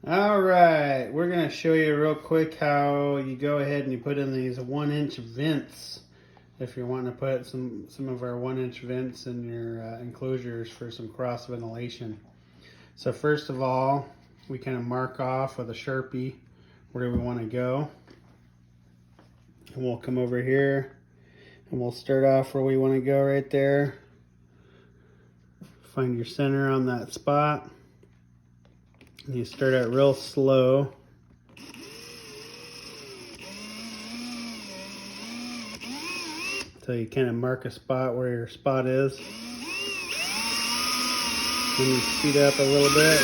All right, we're gonna show you real quick how you go ahead and you put in these 1-inch vents. If you're wanting to put some of our 1-inch vents in your enclosures for some cross ventilation. So first of all, we kind of mark off with a Sharpie where we want to go. And we'll come over here and we'll start off where we want to go right there. Find your center on that spot. And you start out real slow. So you kind of mark a spot where your spot is. Then you speed up a little bit.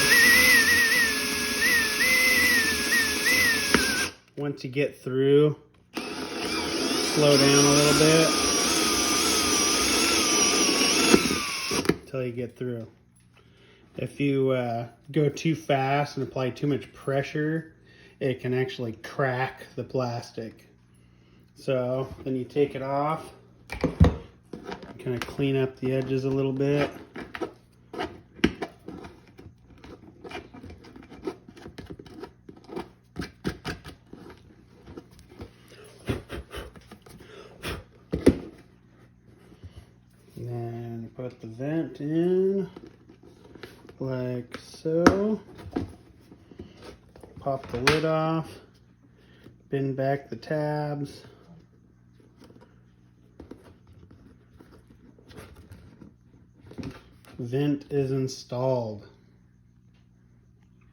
Once you get through, slow down a little bit until you get through. If you go too fast and apply too much pressure, it can actually crack the plastic. So then you take it off, kind of clean up the edges a little bit. And then put the vent in like so. Pop the lid off, bend back the tabs. Vent is installed.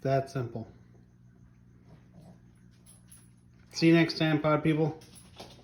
That simple. See you next time, pod people.